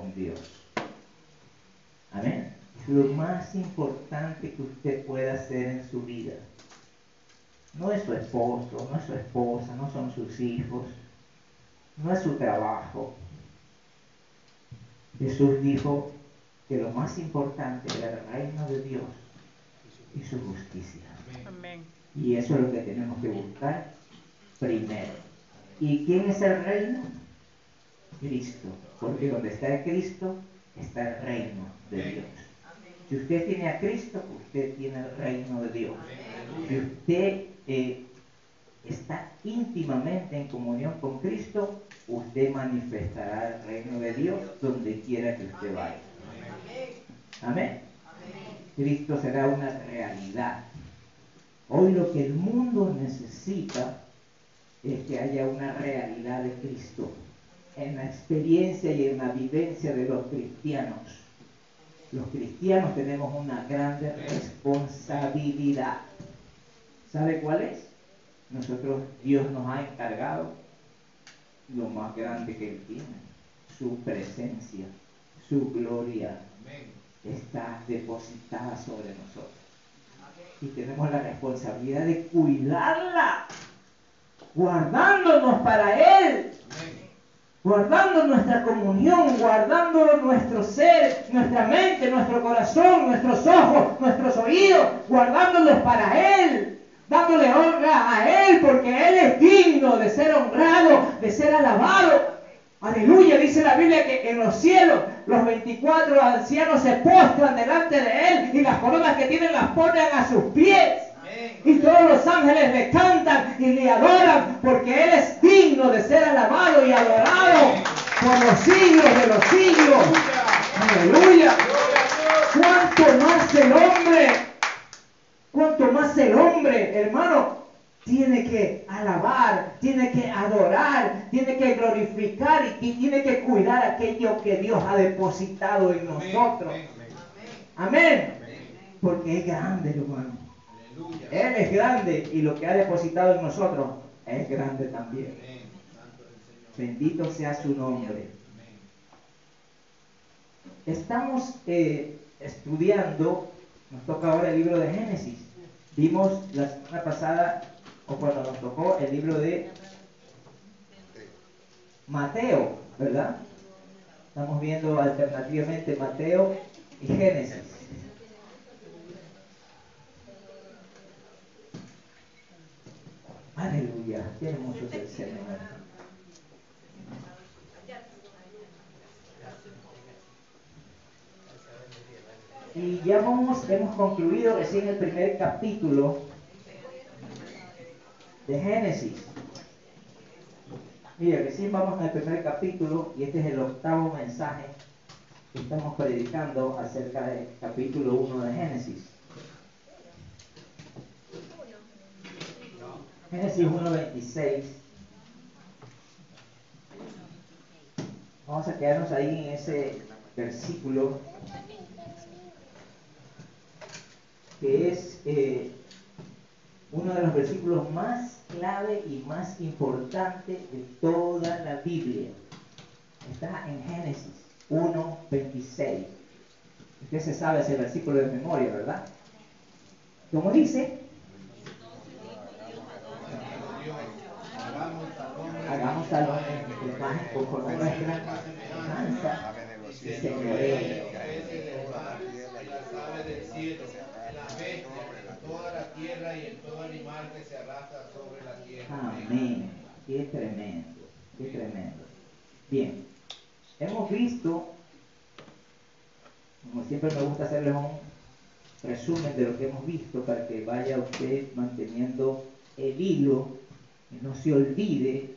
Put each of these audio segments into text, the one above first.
con Dios. Amén. Es lo más importante que usted pueda hacer en su vida. No es su esposo, no es su esposa, no son sus hijos, no es su trabajo. Jesús dijo que lo más importante era el reino de Dios y su justicia. Amén. Y eso es lo que tenemos que buscar primero. ¿Y quién es el reino? Cristo. Porque donde está el Cristo está el reino de Dios. Si usted tiene a Cristo, usted tiene el reino de Dios. Si usted está íntimamente en comunión con Cristo, usted manifestará el reino de Dios donde quiera que usted vaya. Amén. Cristo será una realidad. Hoy lo que el mundo necesita es que haya una realidad de Cristo en la experiencia y en la vivencia de los cristianos. Los cristianos tenemos una grande responsabilidad. ¿Sabe cuál es? Dios nos ha encargado lo más grande que Él tiene, su presencia, su gloria está depositada sobre nosotros. Y tenemos la responsabilidad de cuidarla, guardándonos para Él, guardando nuestra comunión, guardando nuestro ser, nuestra mente, nuestro corazón, nuestros ojos, nuestros oídos, guardándolos para Él, dándole honra a Él, porque Él es digno de ser honrado, de ser alabado. Aleluya, dice la Biblia que en los cielos los 24 ancianos se postran delante de Él y las coronas que tienen las ponen a sus pies. Y todos los ángeles le cantan y le adoran porque Él es digno de ser alabado y adorado por los siglos de los siglos. Aleluya. Cuanto más el hombre, hermano, tiene que alabar, tiene que adorar, tiene que glorificar y tiene que cuidar aquello que Dios ha depositado en nosotros. Amén. Porque es grande, hermano. Él es grande y lo que ha depositado en nosotros es grande también. Bendito sea su nombre. Estamos estudiando, nos toca ahora el libro de Génesis. Vimos la semana pasada, o cuando nos tocó, el libro de Mateo, ¿verdad? Estamos viendo alternativamente Mateo y Génesis. Aleluya, qué hermoso es el Señor. Y ya hemos concluido recién el primer capítulo de Génesis. Mire, recién vamos al primer capítulo y este es el octavo mensaje que estamos predicando acerca del capítulo 1 de Génesis. Génesis 1:26. Vamos a quedarnos ahí en ese versículo que es uno de los versículos más clave y más importante de toda la Biblia. Está en Génesis 1:26. Usted se sabe ese versículo de memoria, ¿verdad? ¿Cómo dice? Hagamos al hombre en nuestra imagen conforme a nuestra semejanza y señoreo. Toda la tierra y en todo animal que se arrastra sobre la tierra. Amén. Qué tremendo, qué tremendo. Bien, hemos visto, como siempre me gusta hacerles un resumen de lo que hemos visto para que vaya usted manteniendo el hilo y no se olvide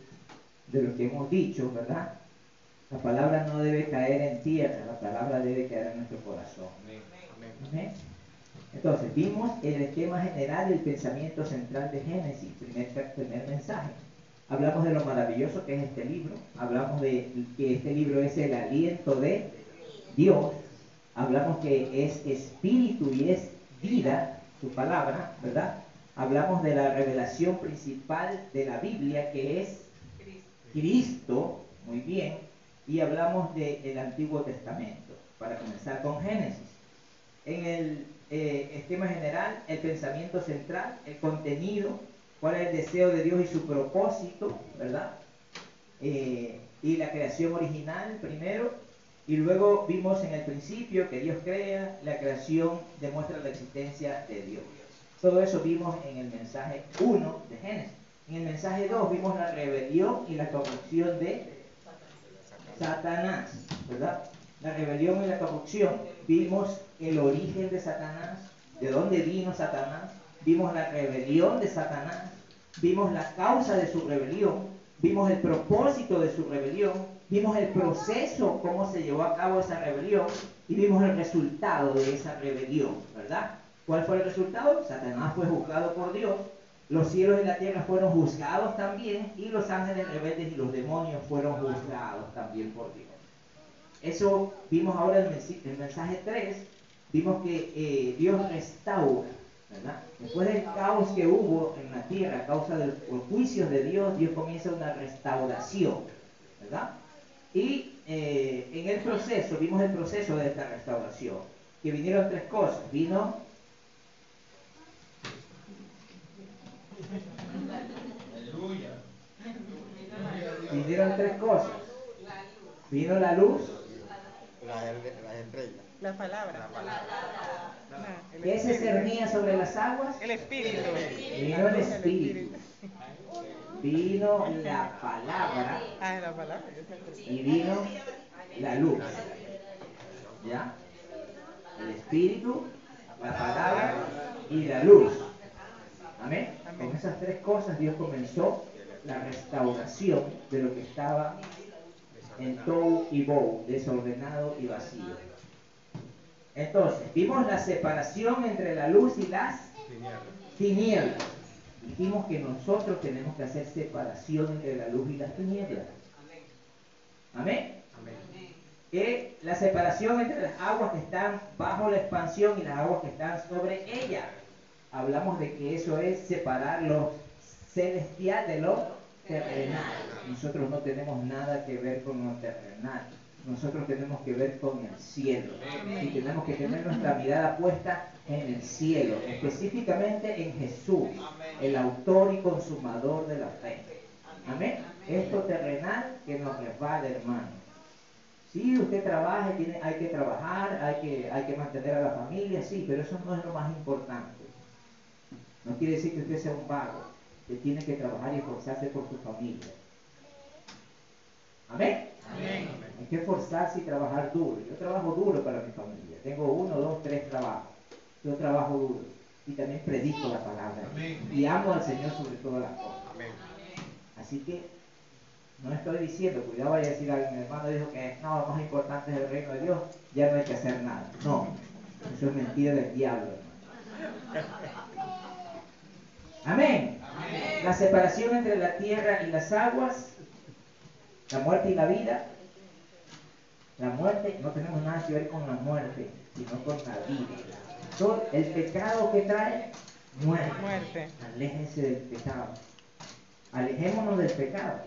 de lo que hemos dicho, ¿verdad? La palabra no debe caer en tierra, la palabra debe caer en nuestro corazón. Amén. Entonces, vimos el esquema general y el pensamiento central de Génesis, primer mensaje. Hablamos de lo maravilloso que es este libro, hablamos de que este libro es el aliento de Dios, hablamos que es espíritu y es vida, su palabra, ¿verdad? Hablamos de la revelación principal de la Biblia, que es Cristo, muy bien, y hablamos del Antiguo Testamento, para comenzar con Génesis. En el esquema general, el pensamiento central, el contenido, cuál es el deseo de Dios y su propósito, ¿verdad? Y la creación original primero, y luego vimos en el principio que Dios crea, la creación demuestra la existencia de Dios. Todo eso vimos en el mensaje 1 de Génesis. En el mensaje 2 vimos la rebelión y la corrupción de Satanás, ¿verdad? La rebelión y la corrupción. Vimos el origen de Satanás, de dónde vino Satanás. Vimos la rebelión de Satanás. Vimos la causa de su rebelión. Vimos el propósito de su rebelión. Vimos el proceso, cómo se llevó a cabo esa rebelión. Y vimos el resultado de esa rebelión, ¿verdad? ¿Cuál fue el resultado? Satanás fue juzgado por Dios. Los cielos y la tierra fueron juzgados también, y los ángeles rebeldes y los demonios fueron juzgados también por Dios. Eso vimos ahora en el mensaje 3, vimos que Dios restaura, ¿verdad? Después del caos que hubo en la tierra a causa de los juicios de Dios, Dios comienza una restauración, ¿verdad? Y en el proceso, vimos el proceso de esta restauración, que vinieron tres cosas. Vinieron tres cosas. Vino la luz. Las estrellas. La palabra. ¿Qué se cernía sobre las aguas? El espíritu. Vino el espíritu. Vino la palabra. La palabra. Y vino la luz. ¿Ya? El espíritu, la palabra y la luz. Amén. Con esas tres cosas Dios comenzó la restauración de lo que estaba en tohu y bohu, desordenado y vacío. Entonces, vimos la separación entre la luz y las tinieblas. Dijimos que nosotros tenemos que hacer separación entre la luz y las tinieblas. Amén. Que la separación entre las aguas que están bajo la expansión y las aguas que están sobre ella. Hablamos de que eso es separar lo celestial de lo terrenal. Nosotros no tenemos nada que ver con lo terrenal. Nosotros tenemos que ver con el cielo. Y tenemos que tener nuestra mirada puesta en el cielo, específicamente en Jesús, el autor y consumador de la fe. Amén. Esto terrenal que nos resbala, hermano. Sí, usted trabaja, hay que trabajar, hay que mantener a la familia, sí, pero eso no es lo más importante. No quiere decir que usted sea un vago, que tiene que trabajar y esforzarse por su familia. ¿Amén? Amén. Hay que esforzarse y trabajar duro. Yo trabajo duro para mi familia. Tengo 1, 2, 3 trabajos. Yo trabajo duro. Y también predico la palabra. Amén. Y amo al Señor sobre todas las cosas. Amén. Así que no estoy diciendo, cuidado, vaya a decir a alguien, mi hermano dijo que no, lo más importante es el reino de Dios, ya no hay que hacer nada. No, eso es mentira del diablo, hermano. Amén. Amén. La separación entre la tierra y las aguas, la muerte y la vida. La muerte, no tenemos nada que ver con la muerte, sino con la vida. Todo el pecado que trae, muerte. Aléjense del pecado. Alejémonos del pecado.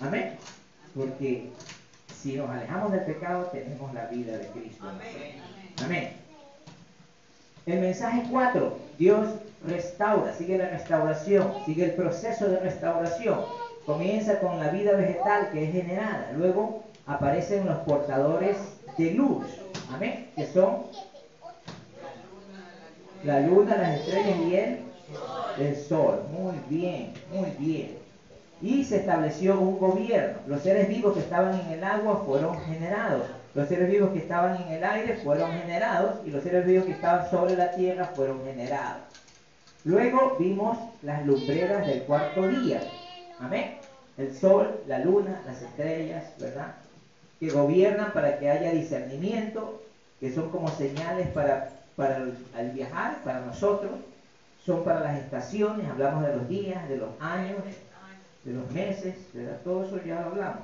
Amén. Porque si nos alejamos del pecado, tenemos la vida de Cristo. Amén. Amén. El mensaje 4, Dios restaura, sigue la restauración, sigue el proceso de restauración. Comienza con la vida vegetal que es generada, luego aparecen los portadores de luz, amén, que son la luna, las estrellas y el sol. Muy bien, muy bien. Y se estableció un gobierno. Los seres vivos que estaban en el agua fueron generados. Los seres vivos que estaban en el aire fueron generados. Y los seres vivos que estaban sobre la tierra fueron generados. Luego vimos las lumbreras del cuarto día. Amén. El sol, la luna, las estrellas, ¿verdad? Que gobiernan para que haya discernimiento, que son como señales para al viajar, para nosotros. Son para las estaciones, hablamos de los días, de los años, de los meses, ¿verdad? Todo eso ya lo hablamos.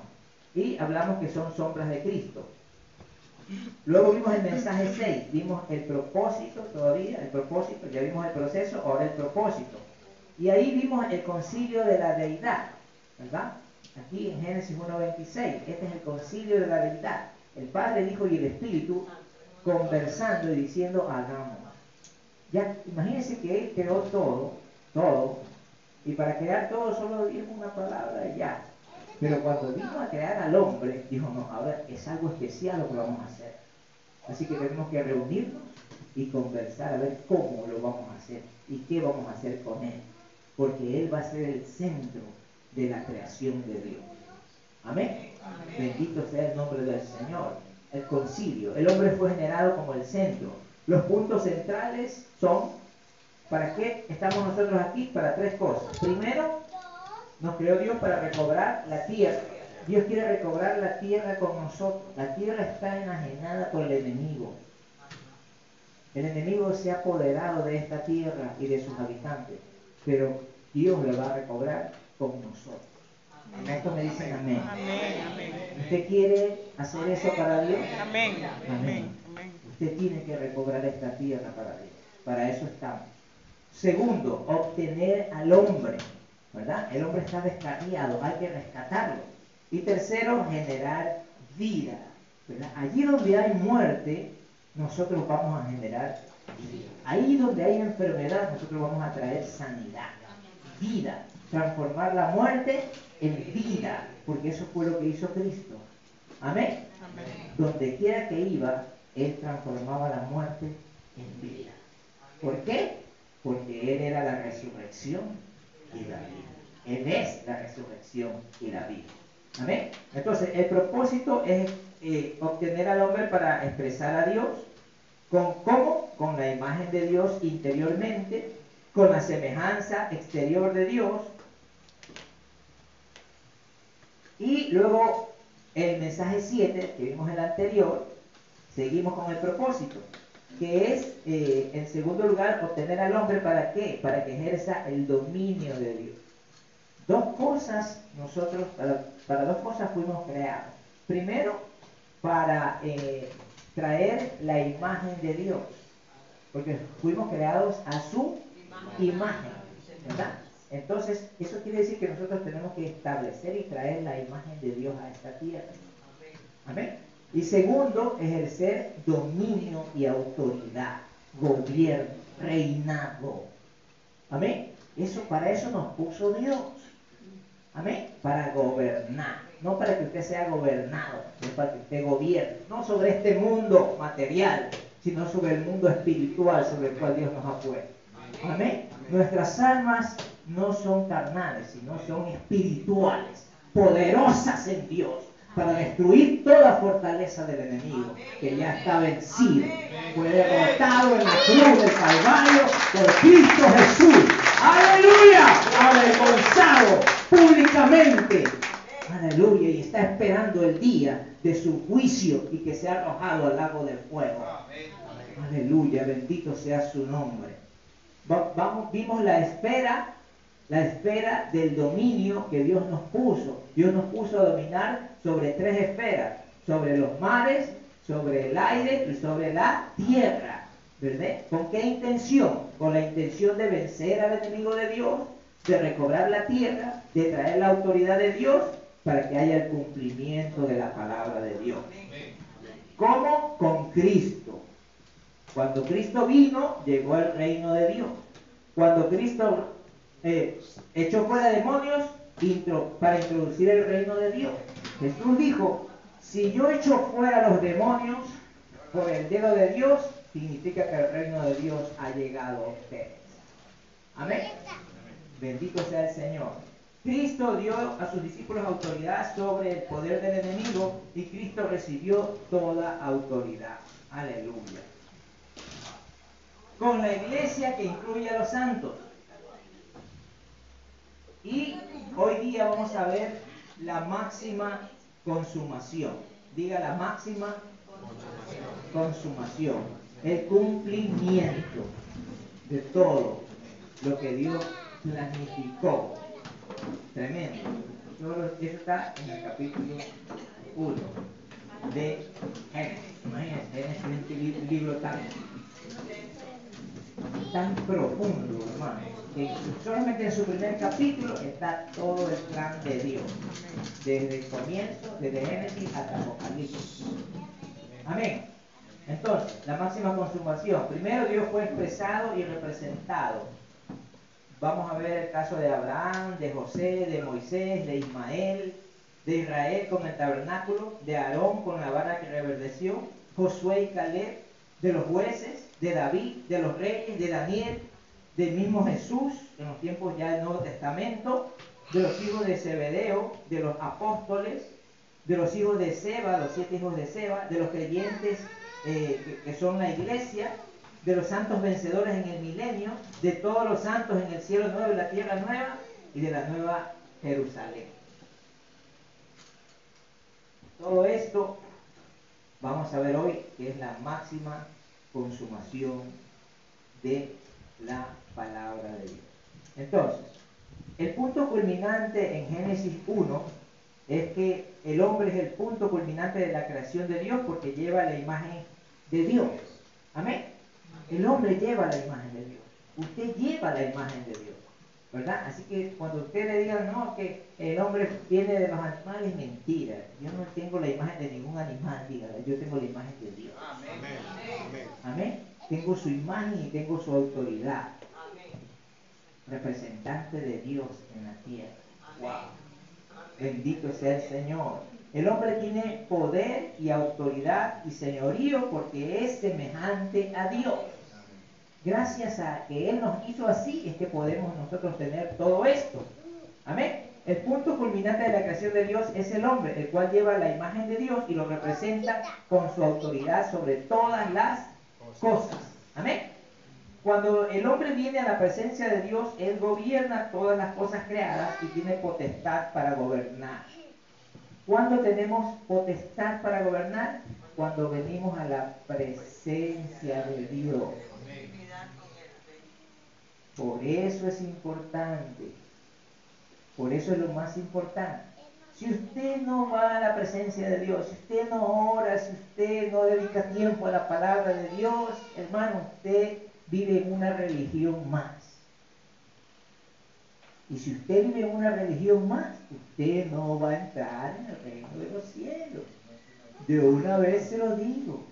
Y hablamos que son sombras de Cristo. Luego vimos el mensaje 6, vimos el propósito todavía, el propósito, ya vimos el proceso, ahora el propósito. Y ahí vimos el concilio de la deidad, ¿verdad? aquí en Génesis 1:26. Este es el concilio de la deidad. El Padre, el Hijo y el Espíritu conversando y diciendo, hagamos. Ya, imagínense que Él creó todo, y para crear todo solo dijo una palabra y ya. Pero cuando vino a crear al hombre, dijo, no, ahora es algo especial lo que vamos a hacer. Así que tenemos que reunirnos y conversar a ver cómo lo vamos a hacer y qué vamos a hacer con Él. Porque Él va a ser el centro de la creación de Dios. Amén. Amén. Bendito sea el nombre del Señor. El concilio. El hombre fue generado como el centro. Los puntos centrales son, ¿para qué estamos nosotros aquí? Para tres cosas. Primero, nos creó Dios para recobrar la tierra. Dios quiere recobrar la tierra con nosotros. La tierra está enajenada por el enemigo. El enemigo se ha apoderado de esta tierra y de sus habitantes. Pero Dios la va a recobrar con nosotros. ¿Esto me dicen amén? Amén. ¿Usted quiere hacer eso para Dios? Amén. Amén. Usted tiene que recobrar esta tierra para Dios. Para eso estamos. Segundo, obtener al hombre, ¿verdad? El hombre está descarriado, hay que rescatarlo. Y tercero, generar vida, ¿verdad? Allí donde hay muerte, nosotros vamos a generar vida. Ahí donde hay enfermedad, nosotros vamos a traer sanidad, vida, transformar la muerte en vida, porque eso fue lo que hizo Cristo. Amén. Donde quiera que iba, Él transformaba la muerte en vida. ¿Por qué? Porque Él era la resurrección y la vida. Él es la resurrección y la vida. Amén. Entonces, el propósito es obtener al hombre para expresar a Dios. ¿Cómo? Con la imagen de Dios interiormente, con la semejanza exterior de Dios. Y luego, el mensaje 7, que vimos en el anterior, seguimos con el propósito, que es, en segundo lugar, obtener al hombre, ¿para qué? Para que ejerza el dominio de Dios. Dos cosas, nosotros, para dos cosas fuimos creados. Primero, para traer la imagen de Dios, porque fuimos creados a su imagen, ¿verdad? Entonces, eso quiere decir que nosotros tenemos que establecer y traer la imagen de Dios a esta tierra. Amén. Y segundo, ejercer dominio y autoridad, gobierno, reinado. Amén. Para eso nos puso Dios. Amén. Para gobernar. No para que usted sea gobernado, no para que usted gobierne. No sobre este mundo material, sino sobre el mundo espiritual sobre el cual Dios nos ha puesto. Amén. Nuestras almas no son carnales, sino son espirituales, poderosas en Dios, para destruir toda fortaleza del enemigo, que ya está vencido. Fue derrotado en la cruz del Calvario por Cristo Jesús. ¡Aleluya! Avergonzado públicamente. ¡Aleluya! Y está esperando el día de su juicio y que sea arrojado al lago de fuego. ¡Aleluya! Bendito sea su nombre. Vimos la esfera del dominio que Dios nos puso. Dios nos puso a dominar sobre tres esferas: sobre los mares, sobre el aire y sobre la tierra. ¿Verdad? ¿Con qué intención? Con la intención de vencer al enemigo de Dios, de recobrar la tierra, de traer la autoridad de Dios para que haya el cumplimiento de la palabra de Dios. ¿Cómo? Con Cristo. Cuando Cristo vino, llegó el reino de Dios. Cuando Cristo echó fuera demonios para introducir el reino de Dios, Jesús dijo: si yo echo fuera los demonios por el dedo de Dios, significa que el reino de Dios ha llegado a ustedes. Amén. Bendito sea el Señor. Cristo dio a sus discípulos autoridad sobre el poder del enemigo y Cristo recibió toda autoridad. Aleluya. Con la iglesia que incluye a los santos. Y hoy día vamos a ver la máxima consumación. Diga, la máxima consumación. El cumplimiento de todo lo que Dios planificó. Tremendo. Eso está en el capítulo 1 de Génesis. Imagínense, Génesis es un libro tan tan profundo, hermano, que solamente en su primer capítulo está todo el plan de Dios, desde el comienzo, desde Génesis hasta Apocalipsis. Amén. Entonces, la máxima consumación. Primero Dios fue expresado y representado. Vamos a ver el caso de Abraham, de José, de Moisés, de Ismael, de Israel con el tabernáculo, de Aarón con la vara que reverdeció, Josué y Caleb, de los jueces, de David, de los reyes, de Daniel, del mismo Jesús, en los tiempos ya del Nuevo Testamento, de los hijos de Zebedeo, de los apóstoles, de los hijos de Seba, los 7 hijos de Seba, de los creyentes que son la iglesia, de los santos vencedores en el milenio, de todos los santos en el cielo nuevo y la tierra nueva, y de la nueva Jerusalén. Todo esto vamos a ver hoy que es la máxima consumación de la palabra de Dios. Entonces, el punto culminante en Génesis 1 es que el hombre es el punto culminante de la creación de Dios porque lleva la imagen de Dios. Amén. El hombre lleva la imagen de Dios. Usted lleva la imagen de Dios, ¿verdad? Así que cuando usted le diga, no, que el hombre viene de los animales, mentira. Yo no tengo la imagen de ningún animal, dígale. Yo tengo la imagen de Dios. Amén. Amén. Tengo su imagen y tengo su autoridad. Representante de Dios en la tierra. Wow. Bendito sea el Señor. El hombre tiene poder y autoridad y señorío porque es semejante a Dios. Gracias a que Él nos hizo así es que podemos nosotros tener todo esto. Amén. El punto culminante de la creación de Dios es el hombre, el cual lleva la imagen de Dios y lo representa con su autoridad sobre todas las cosas. Amén. Cuando el hombre viene a la presencia de Dios, Él gobierna todas las cosas creadas y tiene potestad para gobernar. ¿Cuándo tenemos potestad para gobernar? Cuando venimos a la presencia de Dios. Por eso es importante. Por eso es lo más importante. Si usted no va a la presencia de Dios, si usted no ora, si usted no dedica tiempo a la palabra de Dios, hermano, usted vive en una religión más. Y si usted vive en una religión más, usted no va a entrar en el reino de los cielos. De una vez se lo digo.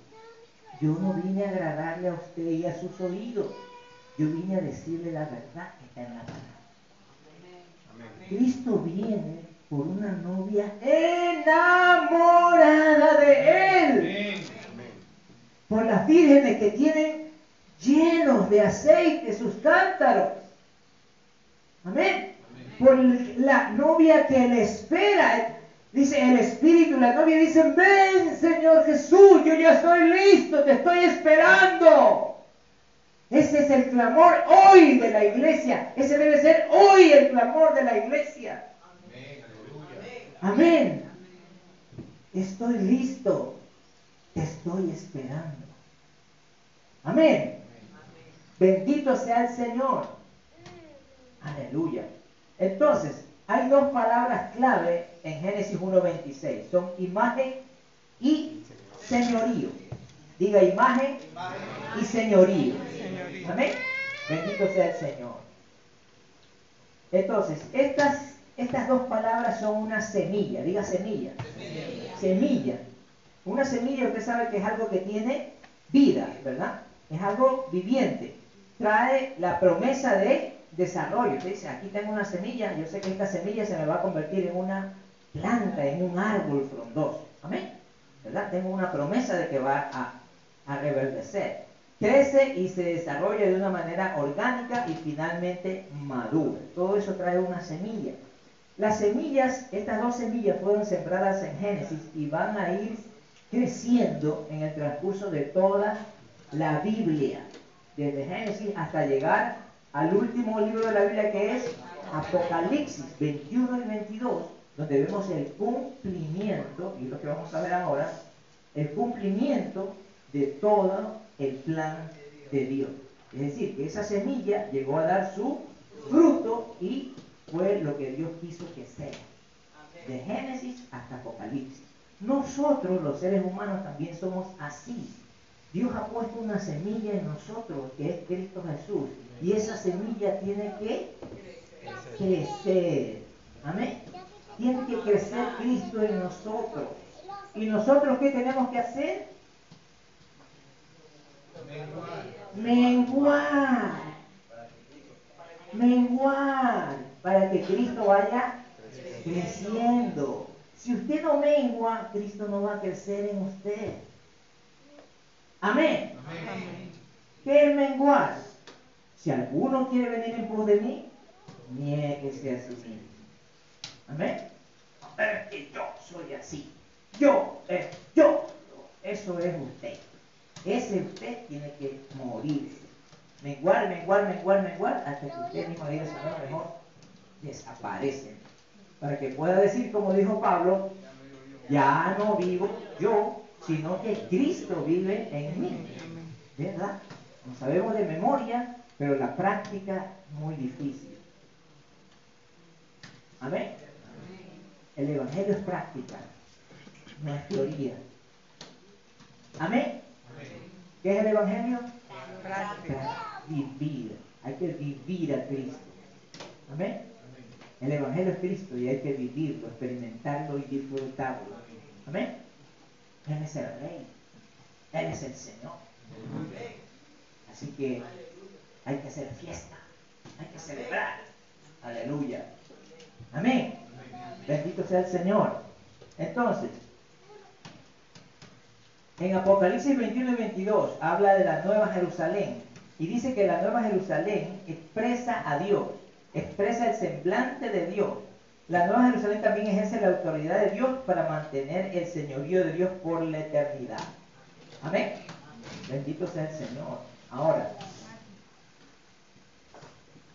Yo no vine a agradarle a usted y a sus oídos. Yo vine a decirle la verdad que está en la palabra. Cristo viene por una novia enamorada de Él. Por las vírgenes que tienen llenos de aceite sus cántaros. Amén. Por la novia que le espera. Dice el Espíritu, la novia dice, ven Señor Jesús, yo ya estoy listo, te estoy esperando. Ese es el clamor hoy de la iglesia. Ese debe ser hoy el clamor de la iglesia. Amén. Estoy listo. Te estoy esperando. Amén. Bendito sea el Señor. Aleluya. Entonces, hay dos palabras clave en Génesis 1:26. Son imagen y señorío. Diga imagen y señorío. Amén. Bendito sea el Señor. Entonces, estas dos palabras son una semilla. Diga semilla. Semilla. Una semilla, usted sabe que es algo que tiene vida, ¿verdad? Es algo viviente. Trae la promesa de desarrollo. Usted dice, aquí tengo una semilla, yo sé que esta semilla se me va a convertir en una planta, en un árbol frondoso. Amén. ¿Verdad? Tengo una promesa de que va a reverdecer. Crece y se desarrolla de una manera orgánica y finalmente madura. Todo eso trae una semilla. Las semillas, estas dos semillas fueron sembradas en Génesis y van a ir creciendo en el transcurso de toda la Biblia. Desde Génesis hasta llegar al último libro de la Biblia que es Apocalipsis 21 y 22, donde vemos el cumplimiento, y es lo que vamos a ver ahora, el cumplimiento de todo el plan de Dios. Es decir, que esa semilla llegó a dar su fruto y fue lo que Dios quiso que sea. De Génesis hasta Apocalipsis. Nosotros, los seres humanos, también somos así. Dios ha puesto una semilla en nosotros, que es Cristo Jesús. Y esa semilla tiene que crecer. Amén. Tiene que crecer Cristo en nosotros. ¿Y nosotros qué tenemos que hacer? Menguar. Menguar. Para que Cristo vaya creciendo. Si usted no mengua, Cristo no va a crecer en usted. Amén. Amén. ¿Qué es menguar? Si alguno quiere venir en pos de mí, niéguese a sí mismo. Amén. Es que yo soy así. Yo. Eso es usted. Ese usted tiene que morirse. Menguar, hasta que usted mismo diga, Señor, mejor desaparecen. Para que pueda decir, como dijo Pablo, ya no vivo yo, sino que Cristo vive en mí. ¿Verdad? Lo sabemos de memoria, pero la práctica es muy difícil. Amén. El Evangelio es práctica, no es teoría. Amén. ¿Qué es el Evangelio? Práctica. Vivir. Hay que vivir a Cristo. Amén. El Evangelio es Cristo y hay que vivirlo, experimentarlo y disfrutarlo. Amén. Él es el Rey. Él es el Señor. Así que hay que hacer fiesta. Hay que celebrar. Aleluya. Amén. Bendito sea el Señor. Entonces, en Apocalipsis 21 y 22 habla de la Nueva Jerusalén. Y dice que la Nueva Jerusalén expresa a Dios, expresa el semblante de Dios. La Nueva Jerusalén también ejerce la autoridad de Dios para mantener el señorío de Dios por la eternidad. Amén. Bendito sea el Señor. Ahora,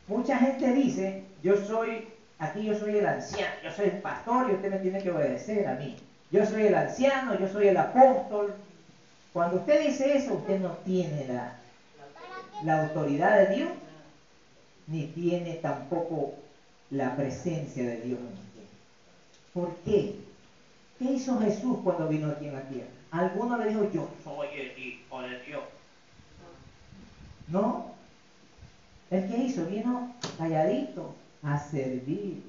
mucha gente dice, aquí yo soy el anciano, yo soy el pastor y usted me tiene que obedecer a mí. Yo soy el anciano, yo soy el apóstol. Cuando usted dice eso, usted no tiene la autoridad de Dios, ni tiene tampoco la presencia de Dios en usted. ¿Por qué? ¿Qué hizo Jesús cuando vino aquí en la tierra? Alguno le dijo, yo soy el Hijo de Dios. No. ¿El qué hizo? Vino calladito a servir,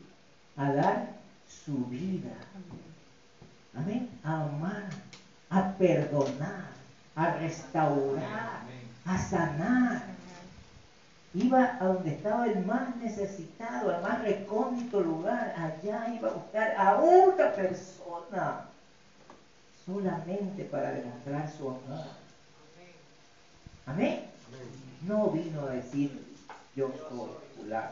a dar su vida. Amén. A amar, a perdonar, a restaurar, a sanar. Iba a donde estaba el más necesitado, al más recóndito lugar. Allá iba a buscar a otra persona solamente para demostrar su amor. Amén. No vino a decir yo soy fulano.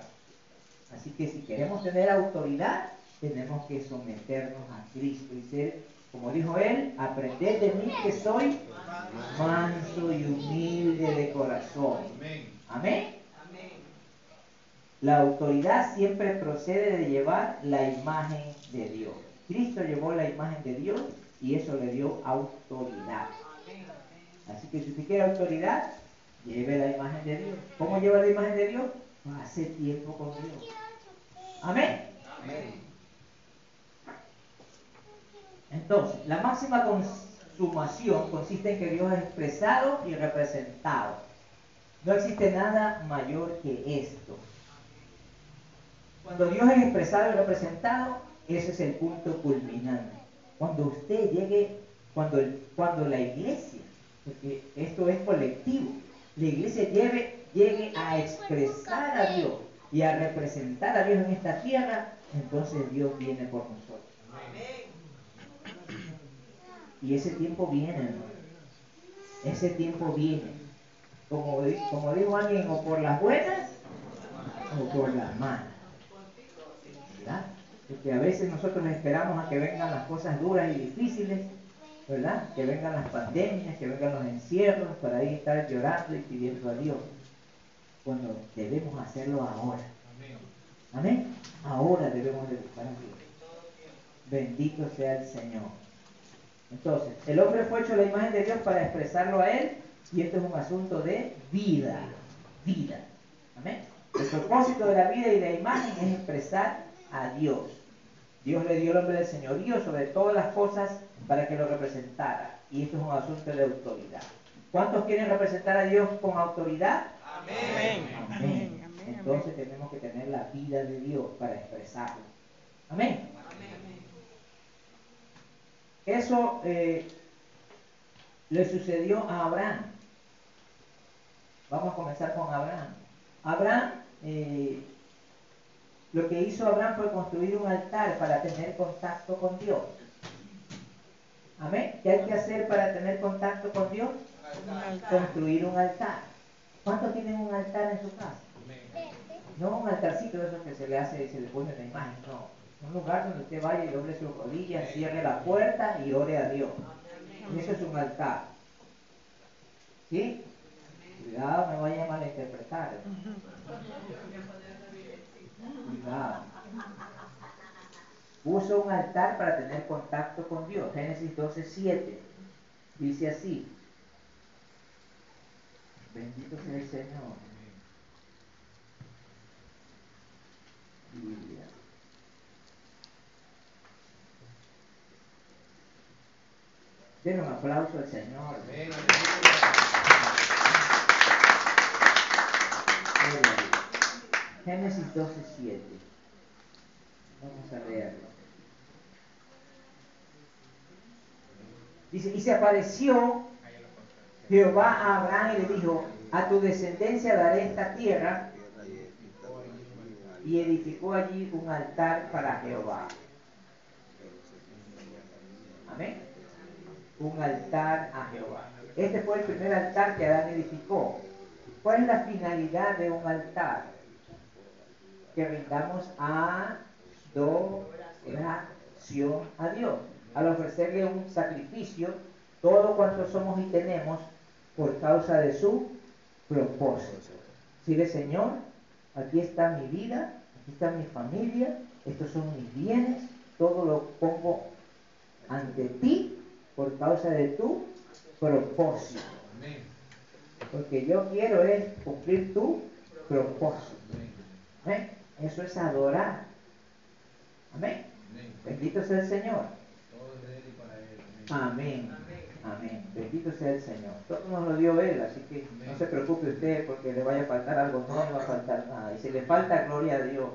Así que si queremos tener autoridad, tenemos que someternos a Cristo y ser, como dijo él, aprended de mí que soy manso y humilde de corazón. Amén. La autoridad siempre procede de llevar la imagen de Dios. Cristo llevó la imagen de Dios y eso le dio autoridad. Así que si usted quiere autoridad, lleve la imagen de Dios. ¿Cómo lleva la imagen de Dios? Pase tiempo con Dios. Amén. Entonces, la máxima consumación consiste en que Dios es expresado y representado. No existe nada mayor que esto. Cuando Dios es expresado y representado, ese es el punto culminante. Cuando usted llegue, cuando la iglesia, porque esto es colectivo, la iglesia llegue a expresar a Dios y a representar a Dios en esta tierra, entonces Dios viene por nosotros. Y ese tiempo viene, hermano. Ese tiempo viene. Como dijo alguien, o por las buenas o por las malas. ¿Verdad? Porque a veces nosotros esperamos a que vengan las cosas duras y difíciles, ¿verdad? Que vengan las pandemias, que vengan los encierros, para ahí estar llorando y pidiendo a Dios. Cuando debemos hacerlo ahora. Amén. Ahora debemos de buscar a Dios. Bendito sea el Señor. Entonces, el hombre fue hecho a la imagen de Dios para expresarlo a Él, y esto es un asunto de vida. Vida. Amén. El propósito de la vida y de la imagen es expresar a Dios. Dios le dio al hombre del señorío sobre todas las cosas para que lo representara. Y esto es un asunto de autoridad. ¿Cuántos quieren representar a Dios con autoridad? Amén. Amén. Entonces tenemos que tener la vida de Dios para expresarlo. Amén. Eso le sucedió a Abraham. Vamos a comenzar con Abraham. Abraham, lo que hizo Abraham fue construir un altar para tener contacto con Dios. Amén. ¿Qué hay que hacer para tener contacto con Dios? Construir un altar. ¿Cuántos tienen un altar en su casa? No un altarcito de esos que se le hace y se le pone una imagen, no. Un lugar donde usted vaya y doble sus rodillas, cierre la puerta y ore a Dios. Y eso es un altar. ¿Sí? Cuidado, no vaya a malinterpretar. Cuidado. Puso un altar para tener contacto con Dios. Génesis 12:7. Dice así. Bendito sea el Señor. Biblia. Den un aplauso al Señor. Génesis 12:7. Vamos a leerlo. Dice, y se apareció Jehová a Abraham y le dijo, a tu descendencia daré esta tierra, y edificó allí un altar para Jehová. Amén. Un altar a Jehová. Este fue el primer altar que Adán edificó. ¿Cuál es la finalidad de un altar? Que rindamos adoración a Dios. Al ofrecerle un sacrificio, todo cuanto somos y tenemos, por causa de su propósito. Dile, Señor, aquí está mi vida, aquí está mi familia, estos son mis bienes, todo lo pongo ante ti por causa de tu propósito. Porque yo quiero es cumplir tu propósito. ¿Amén? Eso es adorar. Amén. Bendito sea el Señor. Amén. Amén. Bendito sea el Señor. Todo nos lo dio Él, así que no se preocupe usted porque le vaya a faltar algo, no le va a faltar nada. Y si le falta, gloria a Dios.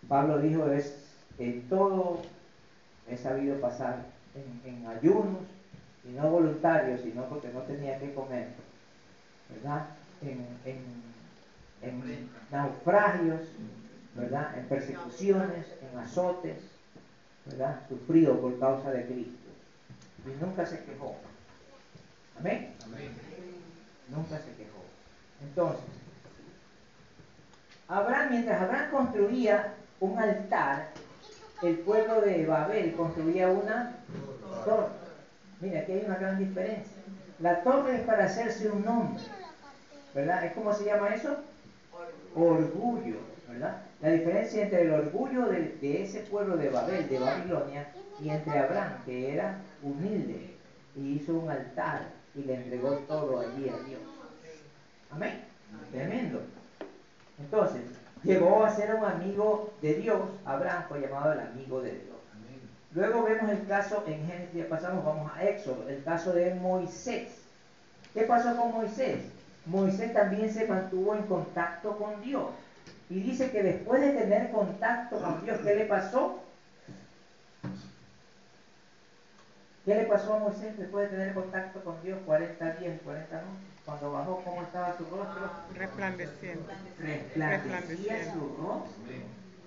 Pablo dijo, en todo he sabido pasar en ayunos, y no voluntarios, sino porque no tenía que comer, ¿verdad? En naufragios, ¿verdad? En persecuciones, en azotes, ¿verdad? Sufrido por causa de Cristo. Y nunca se quejó. ¿Amén? Amén. Nunca se quejó. Entonces, mientras Abraham construía un altar, el pueblo de Babel construía una torre. Mira, aquí hay una gran diferencia. La torre es para hacerse un nombre, ¿verdad? ¿Cómo se llama eso? Orgullo, ¿verdad? La diferencia entre el orgullo de ese pueblo de Babel, de Babilonia, y entre Abraham, que era humilde y hizo un altar y le entregó todo allí a Dios. Amén. Tremendo. Entonces, llegó a ser un amigo de Dios. Abraham fue llamado el amigo de Dios. Luego vemos el caso en Génesis, ya pasamos, vamos a Éxodo, el caso de Moisés. ¿Qué pasó con Moisés? Moisés también se mantuvo en contacto con Dios. Y dice que después de tener contacto con Dios, ¿qué le pasó? ¿Qué le pasó a Moisés después de tener contacto con Dios 40 días y 40 noches? Cuando bajó, ¿cómo estaba su rostro? Resplandeciente. Resplandecía su rostro,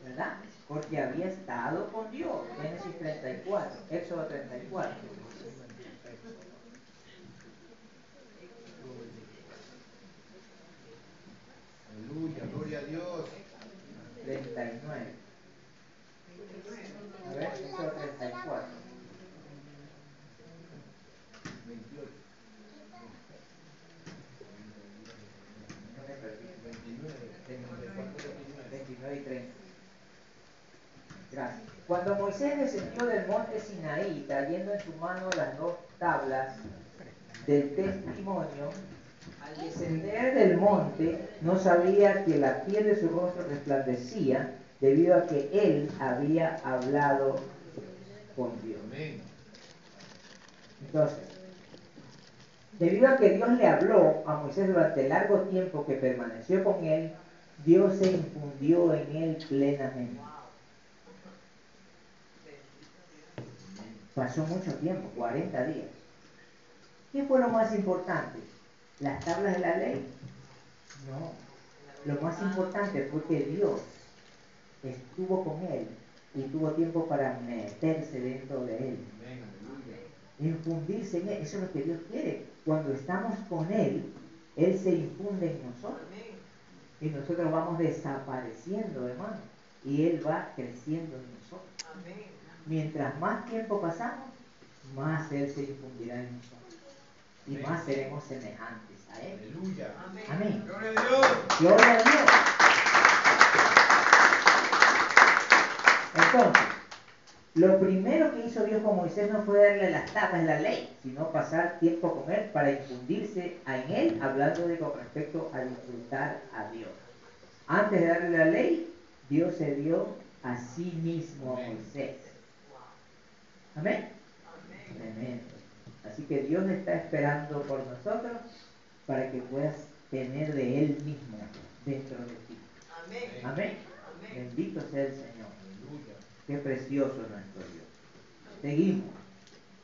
¿verdad? Porque había estado con Dios. Génesis 34, Éxodo 34. Aleluya, gloria a Dios. 39. A ver, Éxodo 34. 28. 29 y 30. Gracias. Cuando Moisés descendió del monte Sinaí, trayendo en su mano las 2 tablas del testimonio, al descender del monte no sabía que la piel de su rostro resplandecía debido a que él había hablado con Dios. Entonces, Debido a que Dios le habló a Moisés durante el largo tiempo que permaneció con él, Dios se infundió en él plenamente. Pasó mucho tiempo, 40 días. ¿Qué fue lo más importante? ¿Las tablas de la ley? No. Lo más importante fue que Dios estuvo con él y tuvo tiempo para meterse dentro de él. Infundirse en él. Eso es lo que Dios quiere. Cuando estamos con él, él se infunde en nosotros. Y nosotros vamos desapareciendo, hermano. Y él va creciendo en nosotros. Mientras más tiempo pasamos, más él se infundirá en nosotros. Y más seremos semejantes a él. Aleluya. Amén. Gloria a Dios. Gloria a Dios. Entonces, lo primero que hizo Dios con Moisés no fue darle las tablas de la ley, sino pasar tiempo con él para infundirse en él, hablando con respecto a disfrutar a Dios. Antes de darle la ley, Dios se dio a sí mismo a Moisés. Amén. Amén. Así que Dios está esperando por nosotros para que puedas tener de Él mismo dentro de ti. Amén. Amén. Bendito sea el Señor. Qué precioso es nuestro Dios. Seguimos.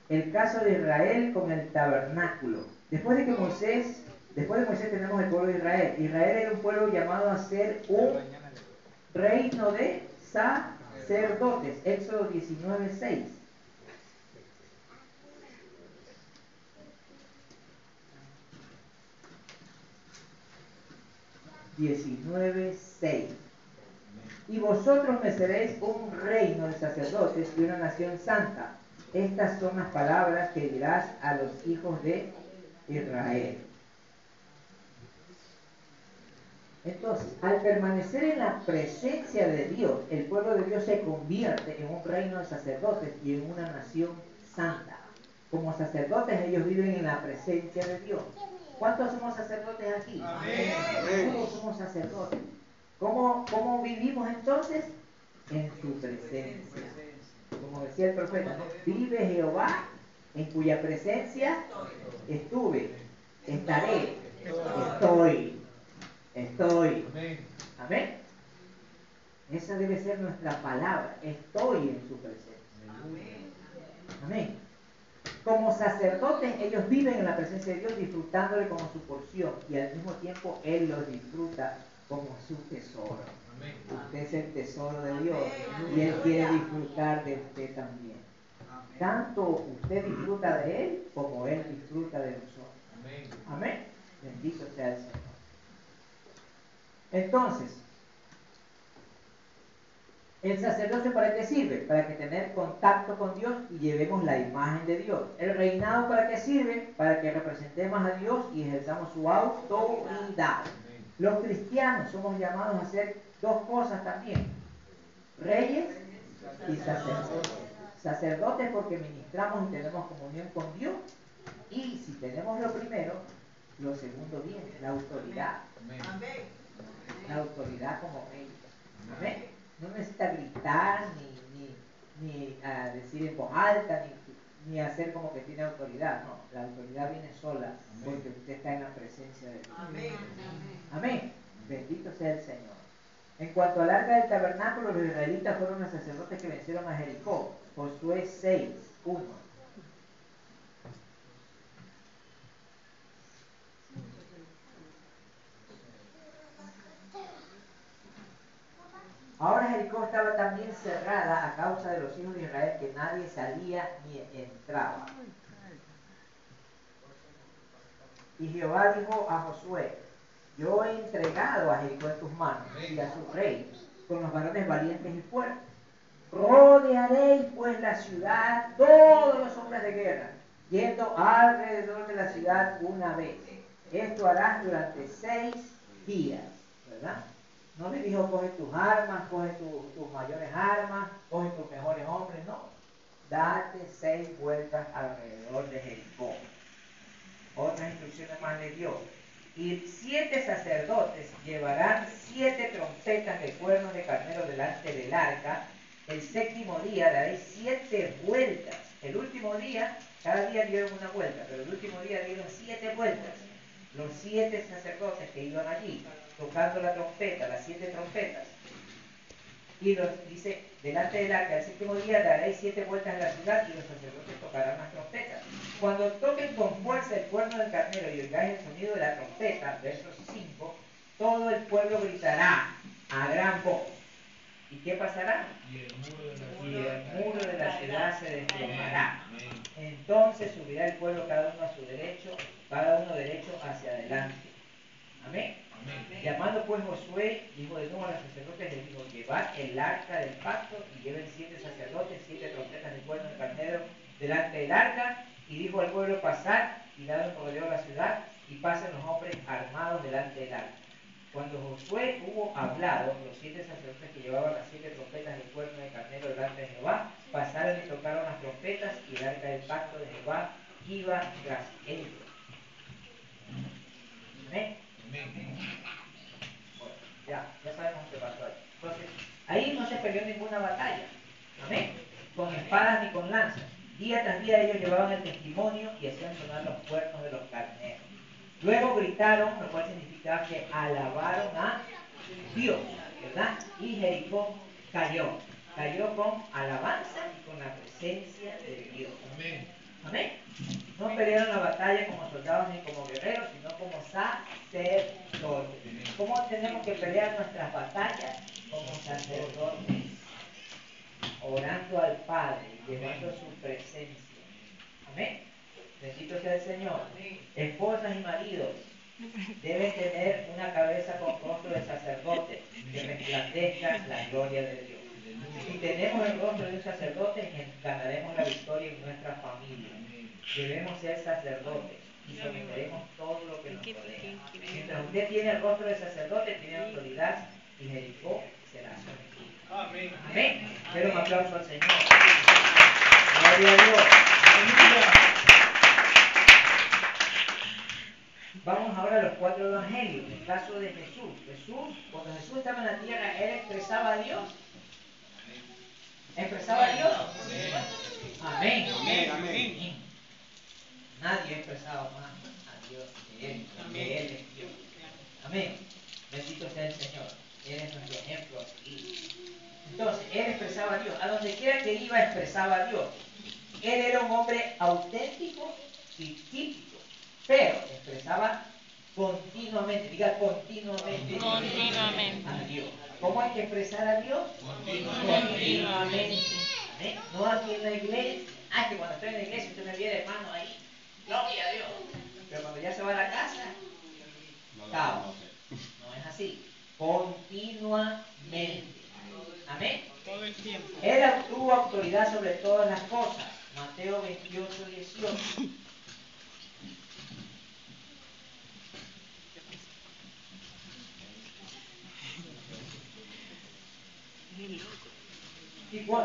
El caso de Israel con el tabernáculo. Después de Moisés tenemos el pueblo de Israel. Israel era un pueblo llamado a ser un reino de sacerdotes. Éxodo 19:6. 19:6. Y vosotros me seréis un reino de sacerdotes y una nación santa. Estas son las palabras que dirás a los hijos de Israel. Entonces, al permanecer en la presencia de Dios, el pueblo de Dios se convierte en un reino de sacerdotes y en una nación santa. Como sacerdotes, ellos viven en la presencia de Dios. ¿Cuántos somos sacerdotes aquí? Amén. Todos somos sacerdotes. ¿Cómo vivimos entonces? En su presencia. Como decía el profeta, ¿no? Vive Jehová, en cuya presencia estuve, estaré, estoy. Amén. Esa debe ser nuestra palabra. Estoy en su presencia. Amén. Como sacerdotes, ellos viven en la presencia de Dios disfrutándole como su porción y al mismo tiempo Él los disfruta como su tesoro. Amén. Usted es el tesoro de Dios y Él quiere disfrutar de usted también. Amén. Tanto usted disfruta de Él como Él disfruta de nosotros. Amén. Amén. Bendito sea el Señor. Entonces, ¿el sacerdocio para qué sirve? Para que tener contacto con Dios y llevemos la imagen de Dios. ¿El reinado para qué sirve? Para que representemos a Dios y ejerzamos su autoridad. Los cristianos somos llamados a hacer dos cosas también: reyes y sacerdotes. Sacerdotes porque ministramos y tenemos comunión con Dios, y si tenemos lo primero, lo segundo viene, la autoridad. La autoridad como reyes. Amén. No necesita gritar, ni decir en voz alta, ni hacer como que tiene autoridad. No, la autoridad viene sola porque usted está en la presencia de Dios. Amén. Amén. Bendito sea el Señor. En cuanto al arca del tabernáculo, los israelitas fueron los sacerdotes que vencieron a Jericó. Josué 6:1. Ahora Jericó estaba también cerrada a causa de los hijos de Israel, que nadie salía ni entraba. Y Jehová dijo a Josué: yo he entregado a Jericó en tus manos y a su rey, con los varones valientes y fuertes. Rodearéis pues la ciudad, todos los hombres de guerra, yendo alrededor de la ciudad una vez. Esto harás durante 6 días, ¿verdad? No le dijo: coge tus armas, coge tus mayores armas, coge tus mejores hombres, no. Date 6 vueltas alrededor de Jericó. Otras instrucciones más le dio. Y 7 sacerdotes llevarán 7 trompetas de cuernos de carnero delante del arca. El 7º día daréis 7 vueltas. El último día Cada día dieron una vuelta, pero el último día dieron 7 vueltas. Los 7 sacerdotes que iban allí, tocando la trompeta, las 7 trompetas. Y dice, delante del arca, el 7º día daréis 7 vueltas en la ciudad y los sacerdotes tocarán las trompetas. Cuando toquen con fuerza el cuerno del carnero y oigáis el sonido de la trompeta, versos 5, todo el pueblo gritará a gran voz. ¿Y qué pasará? Y el muro de la ciudad se desplomará. Entonces subirá el pueblo cada uno a su derecho, cada uno derecho hacia adelante. Amén. Llamando pues Josué, hijo de Nun, a los sacerdotes, les dijo: llevad el arca del pacto y lleven 7 sacerdotes, 7 trompetas del cuerno del carnero delante del arca. Y dijo al pueblo: pasad y dad un rodeo a la ciudad, y pasen los hombres armados delante del arca. Cuando Josué hubo hablado, los 7 sacerdotes que llevaban las 7 trompetas del cuerno del carnero delante de Jehová pasaron y tocaron las trompetas, y el arca del pacto de Jehová iba tras ellos. Amén. Bueno, ya sabemos qué pasó ahí. Entonces, ahí no se peleó ninguna batalla. Amén. Con espadas ni con lanzas. Día tras día ellos llevaban el testimonio y hacían sonar los cuernos de los carneros. Luego gritaron, lo cual significaba que alabaron a Dios, ¿verdad? Y Jericó cayó. Cayó con alabanza y con la presencia de Dios. Amén. Amén. No pelearon la batalla como soldados ni como guerreros, sino como sacerdotes. ¿Cómo tenemos que pelear nuestras batallas? Como sacerdotes. Orando al Padre, llevando su presencia. Amén. Bendito sea el Señor. Esposas y maridos deben tener una cabeza con rostro de sacerdote que resplandezca la gloria de Dios. Si tenemos el rostro de un sacerdote, ganaremos la victoria en nuestra familia. Debemos ser sacerdotes y someteremos todo lo que nos rodea. Mientras usted tiene el rostro de sacerdote, tiene autoridad, y Jericó será sometido. Amén. Amén. Pero un aplauso al Señor. Gloria a Dios. Vamos ahora a los 4 evangelios. El caso de Jesús. Cuando Jesús estaba en la tierra, él expresaba a Dios. ¿Expresaba a Dios? Amén. Amén, amén. Nadie ha expresado más a Dios que Él, porque Él es Dios. Amén. Bendito sea el Señor. Él es nuestro ejemplo aquí. Entonces, Él expresaba a Dios. A donde quiera que iba, expresaba a Dios. Él era un hombre auténtico y típico, pero expresaba continuamente, diga continuamente, a Dios. ¿Cómo hay que expresar a Dios? Continuamente. ¿Eh? No aquí en la iglesia. Que cuando estoy en la iglesia usted me viene, hermano, ahí. Gloria a Dios. Pero cuando ya se va a la casa, caos. No es así. Continuamente. Amén. Todo el tiempo. Él tuvo autoridad sobre todas las cosas. Mateo 28, 18.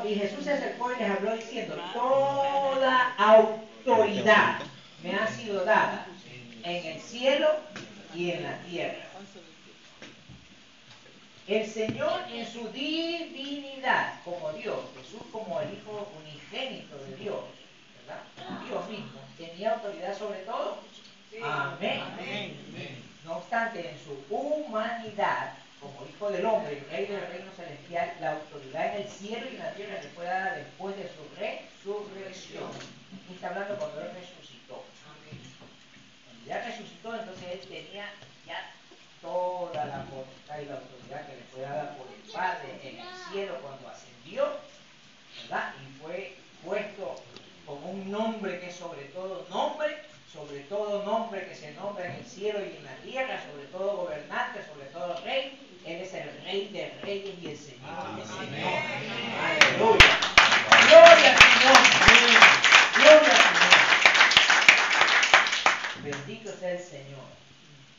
Y Jesús se acercó y les habló diciendo: toda autoridad me ha sido dada en el cielo y en la tierra. El Señor en su divinidad como Dios, Jesús como el Hijo unigénito de Dios, ¿verdad? Dios mismo, tenía autoridad sobre todo. Amén. No obstante, en su humanidad, como Hijo del Hombre, el Rey del reino celestial, la autoridad en el cielo y en la tierra le fue dada después de su resurrección. Aquí está hablando cuando Él resucitó. Cuando ya resucitó, entonces Él tenía ya toda la potestad y la autoridad que le fue dada por el Padre en el cielo cuando ascendió, ¿verdad? Y fue puesto con un nombre que es sobre todo nombre que se nombra en el cielo y en la tierra, sobre todo gobernante, sobre todo rey. Él es el Rey de reyes y el Señor de señores. Aleluya. Gloria al Señor. Gloria al Señor. Bendito sea el Señor.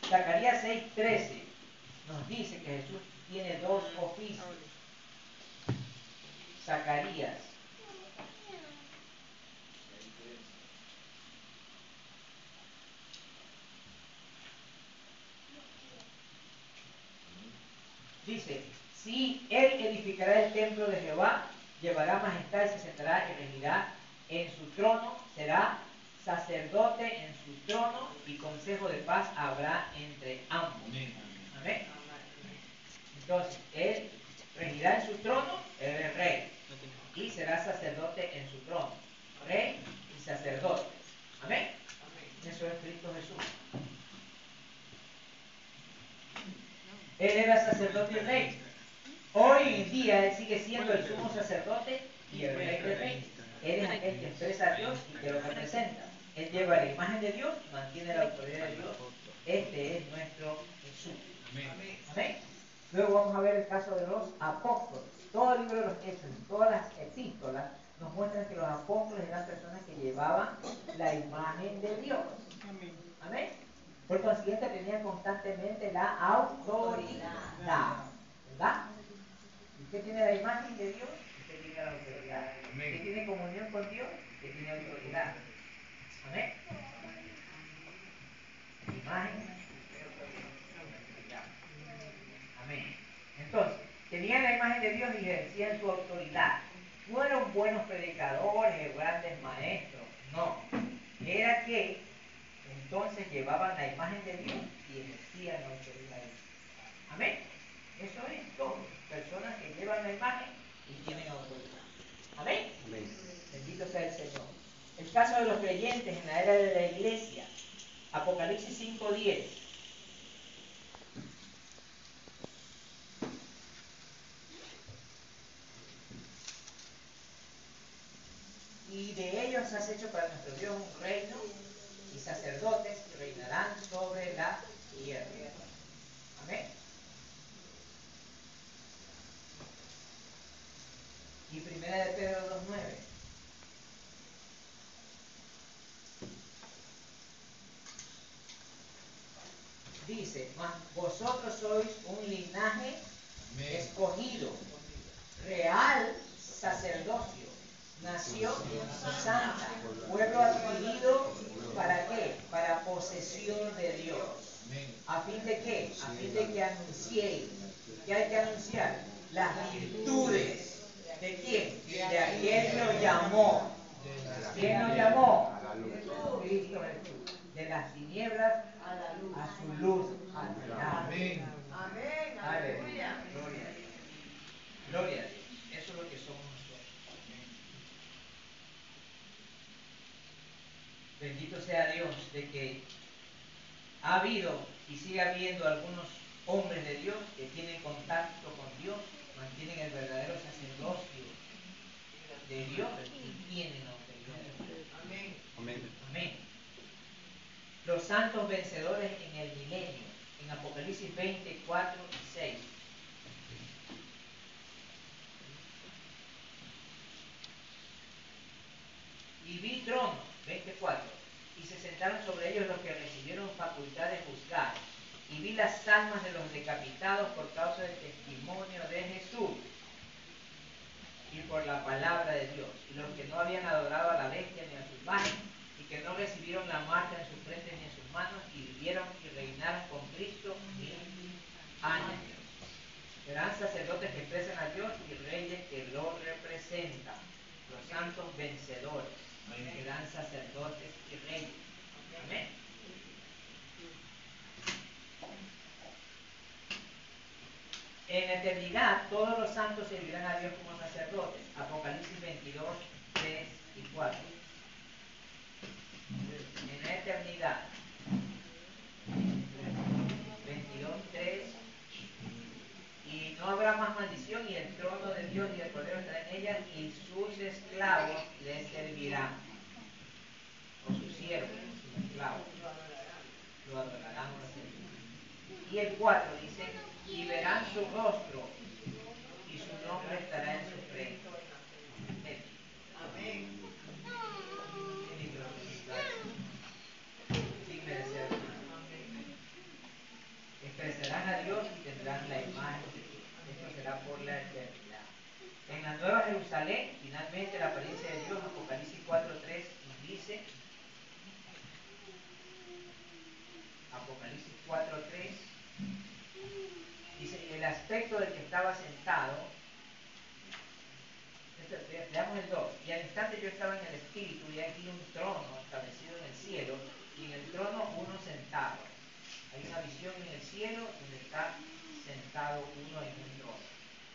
Zacarías 6:13 nos dice que Jesús tiene 2 oficios. Zacarías. Dice: si Él edificará el templo de Jehová, llevará majestad y se sentará y regirá en su trono, será sacerdote en su trono y consejo de paz habrá entre ambos. Amén. Entonces, él regirá en su trono, él es rey, y será sacerdote en su trono. Rey y sacerdote. Amén. Eso es Cristo Jesús. Él era sacerdote y rey. Hoy en día él sigue siendo el sumo sacerdote y el rey de reyes. Él es aquel que expresa a Dios y que lo representa. Él lleva la imagen de Dios y mantiene la autoridad de Dios. Este es nuestro Jesús. Amén. Luego vamos a ver el caso de los apóstoles. Todo el libro de los Hechos, todas las epístolas nos muestran que los apóstoles eran personas que llevaban la imagen de Dios. Amén. Por consiguiente tenían constantemente la autoridad. ¿Verdad? Usted tiene la imagen de Dios, usted tiene la autoridad. Usted tiene comunión con Dios, usted tiene autoridad. Amén. Imagen y autoridad. Amén. Entonces, tenían la imagen de Dios y ejercían su autoridad. No eran buenos predicadores, grandes maestros, no. Era que entonces llevaban la imagen de Dios y ejercían la autoridad de Dios. Amén. Eso es todo. Personas que llevan la imagen y tienen autoridad. Amén. Amén. Bendito sea el Señor. El caso de los creyentes en la era de la iglesia. Apocalipsis 5:10. Y de ellos has hecho para nuestro Dios un reino y sacerdotes que reinarán sobre la tierra. Amén. Y primera de Pedro 2:9. Dice, mas vosotros sois un linaje escogido, real sacerdocio, nación santa, pueblo adquirido, ¿para qué? Para posesión de Dios. ¿A fin de qué? A fin de que anunciéis. ¿Qué hay que anunciar? Las virtudes. ¿De quién? De aquel que os llamó. ¿Quién nos llamó? Cristo Jesús. De las tinieblas a su luz admirable. Amén. Aleluya. Gloria a Dios. Gloria a Dios. Eso es lo que somos nosotros. Bendito sea Dios de que ha habido y sigue habiendo algunos hombres de Dios que tienen contacto con Dios, mantienen el verdadero sacerdocio de Dios y tienen autoridad de Dios. Amén. Amén. Amén. Los santos vencedores en el milenio, en Apocalipsis 24 y 6. Y vi tronos, 24, y se sentaron sobre ellos los que recibieron facultad de juzgar. Y vi las almas de los decapitados por causa del testimonio de Jesús y por la palabra de Dios. Y los que no habían adorado a la bestia ni a su imagen, y que no recibieron la marca en sus frentes ni en sus manos, y vivieron y reinaron con Cristo 1000 años. Serán sacerdotes que expresan a Dios y reyes que lo representan. Los santos vencedores serán sacerdotes y reyes. Amén. En la eternidad, todos los santos servirán a Dios como sacerdotes. Apocalipsis 22, 3 y 4. En la eternidad, 22, 3. Y no habrá más maldición, y el trono de Dios y el Cordero estará en ella, y sus esclavos les servirán. O sus siervos, sus esclavos. Lo adorarán o lo servirán. Y el 4 dice, y verán su rostro, y su nombre estará en su frente. Amén. Sin merecer nada. Expresarán a Dios y tendrán la imagen de Dios. Esto será por la eternidad. En la Nueva Jerusalén, finalmente la apariencia de Dios, Apocalipsis 4:3 nos dice, Apocalipsis 4:3, dice, el aspecto del que estaba sentado, leamos el 2. Y al instante yo estaba en el espíritu y aquí un trono establecido en el cielo y en el trono uno sentado. Hay una visión en el cielo donde está sentado uno en un trono.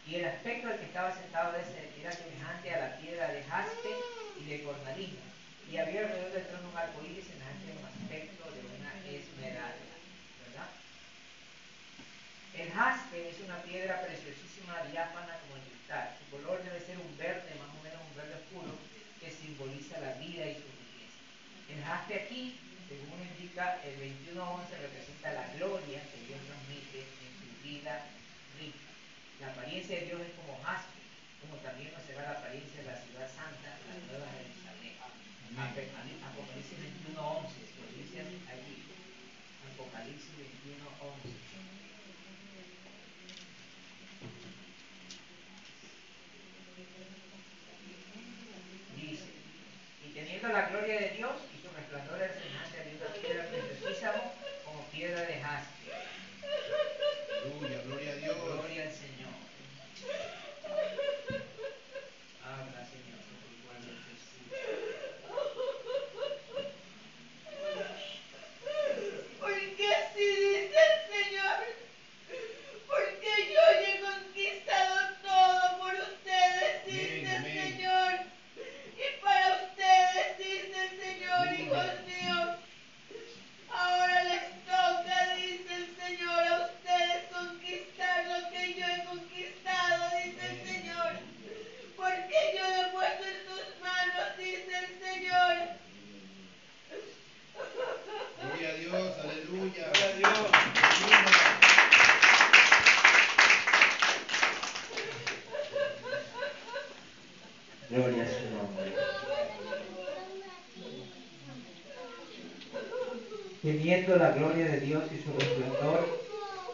Y el aspecto del que estaba sentado era semejante a la piedra de jaspe y de cornalina. Y había alrededor del trono un arco iris semejante a un aspecto de una esmeralda. ¿Verdad? El jaspe es una piedra preciosísima, diáfana como el cristal. Su color debe ser un verde, más o menos un verde oscuro, que simboliza la vida y su riqueza. El jaspe aquí, según indica el 21:11, representa la gloria que Dios transmite en su vida rica. La apariencia de Dios es como jaspe, como también lo será la apariencia de la ciudad santa, la nueva Jerusalén. Apocalipsis 21:11, lo dice allí. Apocalipsis 21:11. Dice, y teniendo la gloria de Dios y su resplandor era semejante a una piedra preciosísima como piedra de jaspe. Aleluya, gloria a Dios. Gloria al Señor. Habla, Señor, que tu pueblo te escucha. Porque así dice el Señor, porque yo ya he conquistado todo por ustedes, dice el Señor, y para ustedes, dice el Señor, hijos míos. Ahora les toca, dice el Señor, a ustedes conquistar lo que yo he conquistado, dice el Señor, porque yo lo he puesto en sus manos, dice el Señor. Gloria a Dios, aleluya. Gloria a Dios. Gloria a su nombre. Teniendo la gloria de Dios y su resplandor,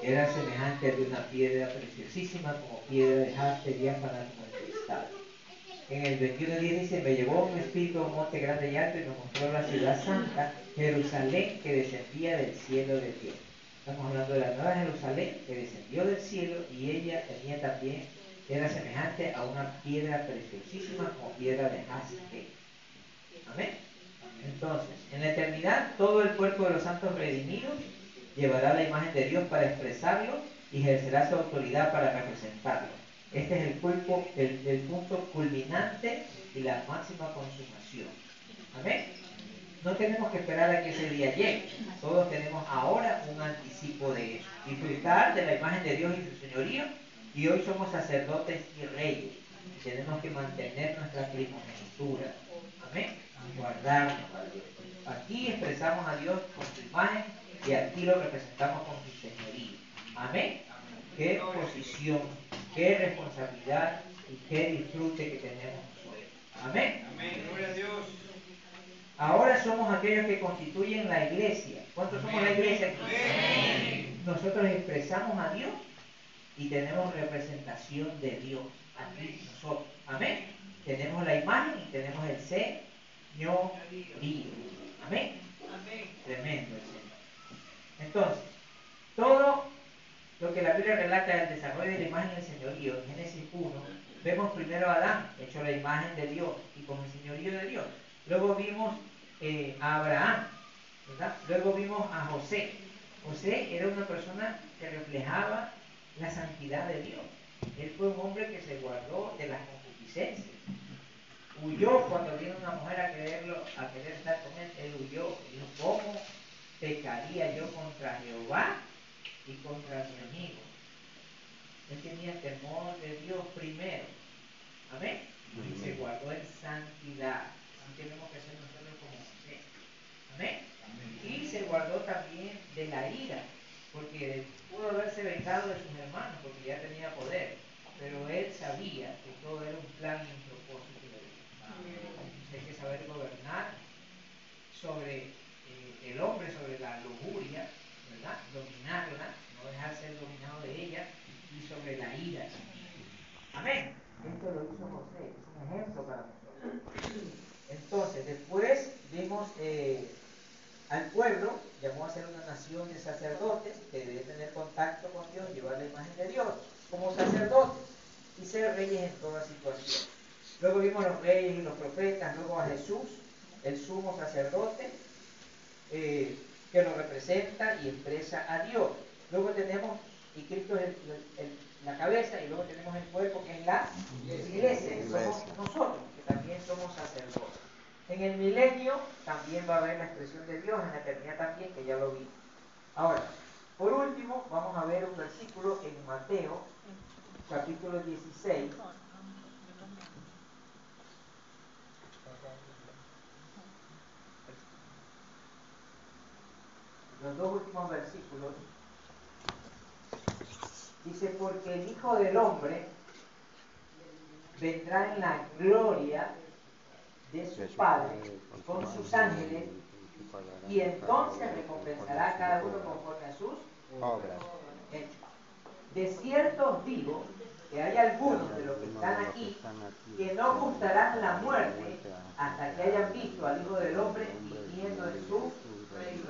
era semejante a de una piedra preciosísima como piedra de jaspe diáfana como el cristal. En el 21:10 dice, me llevó un espíritu a un monte grande y alto y me mostró la ciudad santa, Jerusalén, que descendía del cielo de Dios. Estamos hablando de la nueva Jerusalén que descendió del cielo y ella tenía también, era semejante a una piedra preciosísima como piedra de jaspe. Amén. Entonces, en la eternidad, todo el cuerpo de los santos redimidos llevará la imagen de Dios para expresarlo y ejercerá su autoridad para representarlo. Este es el punto culminante y la máxima consumación. Amén. No tenemos que esperar a que ese día llegue. Todos tenemos ahora un anticipo de eso. Disfrutar de la imagen de Dios y su señorío. Y hoy somos sacerdotes y reyes. Tenemos que mantener nuestra primogenitura. Amén. Guardarnos a Dios. Aquí expresamos a Dios con su imagen y aquí lo representamos con su señorío. Amén. Qué posición, qué responsabilidad y qué disfrute que tenemos nosotros. Amén. Amén. Gloria a Dios. Ahora somos aquellos que constituyen la iglesia. ¿Cuántos somos la iglesia? Amén. Nosotros expresamos a Dios y tenemos representación de Dios aquí nosotros. Amén. Tenemos la imagen y tenemos el señorío. Amén. Tremendo el Señor. Entonces, todo lo que la Biblia relata del desarrollo de la imagen y el señorío, en Génesis 1, vemos primero a Adán, hecho la imagen de Dios y con el señorío de Dios. Luego vimos a Abraham, ¿verdad? Luego vimos a José. José era una persona que reflejaba la santidad de Dios. Él fue un hombre que se guardó de las concupiscencias. Huyó cuando vino una mujer a querer estar con él. Él huyó. Dijo, ¿cómo pecaría yo contra Jehová y contra mi amigo? Él tenía temor de Dios primero. Amén. Y se guardó en santidad. Así tenemos que ser nosotros como José. Amén. Y se guardó también de la ira, porque pudo haberse vengado de sus hermanos, porque ya tenía poder. Pero él sabía que todo era un plan y un propósito de Dios. Entonces hay que saber gobernar sobre el hombre, sobre la lujuria, ¿verdad? Dominarla, no dejar ser dominado de ella, y sobre la ira también. Amén. Esto lo hizo José, es un ejemplo para nosotros. Entonces, después vimos al pueblo, llamó a ser una nación de sacerdotes que debe tener contacto con Dios, llevar la imagen de Dios como sacerdotes y ser reyes en toda situación. Luego vimos los reyes y los profetas, luego a Jesús, el sumo sacerdote, que lo representa y expresa a Dios. Luego tenemos, y Cristo es la cabeza, y luego tenemos el cuerpo, que es la iglesia, que somos nosotros, que también somos sacerdotes. En el milenio también va a haber la expresión de Dios, en la eternidad también, que ya lo vimos. Ahora, por último, vamos a ver un versículo en Mateo, capítulo 16. Los dos últimos versículos. Dice, porque el Hijo del Hombre vendrá en la gloria de su Padre con sus ángeles, y entonces recompensará a cada uno conforme a sus obras. hechos. De cierto os digo que hay algunos de los que están aquí que no gustarán la muerte hasta que hayan visto al Hijo del Hombre viniendo en su reino.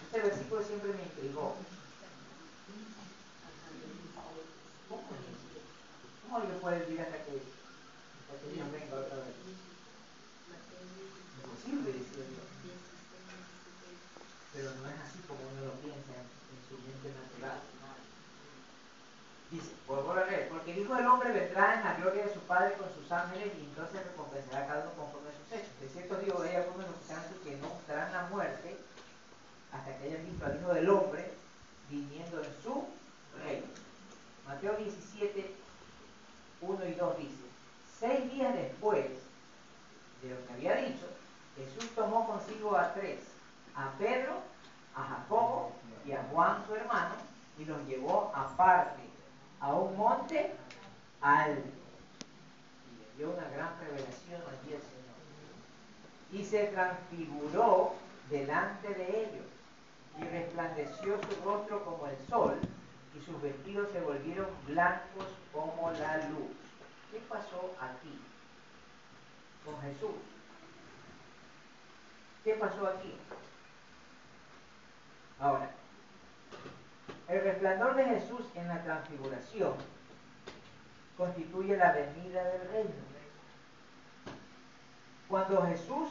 Este versículo siempre me intrigó. ¿Cómo alguien puede vivir hasta que Dios venga otra vez? Imposible, decía Dios. Pero no es así como uno lo piensa en su mente natural. Dice, vuelvo a leer, porque el Hijo del Hombre vendrá en la gloria de su Padre con sus ángeles, y entonces recompensará a cada uno conforme a sus hechos. De cierto digo, hay algunos de los que están aquí que no gustarán la muerte hasta que hayan visto al Hijo del Hombre viniendo en su reino. Mateo 17, 1 y 2 dice, 6 días después de lo que había dicho, Jesús tomó consigo a 3, a Pedro, a Jacobo y a Juan su hermano, y los llevó aparte a un monte alto, y le dio una gran revelación allí al Señor, y se transfiguró delante de ellos, y resplandeció su rostro como el sol, y sus vestidos se volvieron blancos como la luz. ¿Qué pasó aquí con Jesús? ¿Qué pasó aquí? Ahora, el resplandor de Jesús en la transfiguración constituye la venida del reino. Cuando Jesús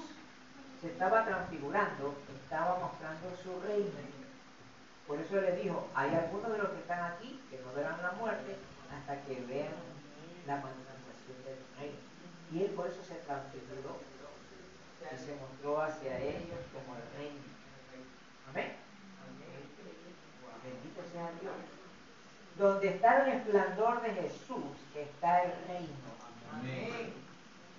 se estaba transfigurando, estaba mostrando su reino. Por eso le dijo, hay algunos de los que están aquí que no verán la muerte hasta que vean la manifestación del reino. Y él por eso se transfiguró y se mostró hacia ellos como el reino. Amén. Bendito sea Dios. Donde está el resplandor de Jesús está el reino. Amén.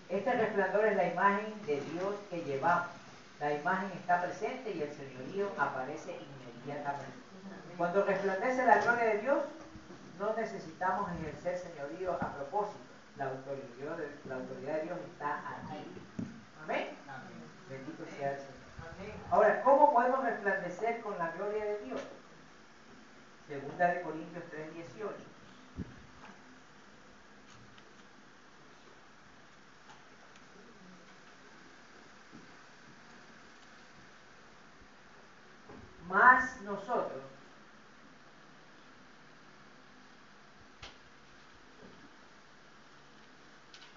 Este resplandor es la imagen de Dios que llevamos. La imagen está presente y el señorío aparece inmediatamente. Cuando resplandece la gloria de Dios, no necesitamos ejercer señorío a propósito. La autoridad de Dios está aquí. Amén. Bendito sea el Señor. Ahora, ¿cómo podemos resplandecer con la gloria de Dios? Segunda de Corintios 3:18. Más nosotros,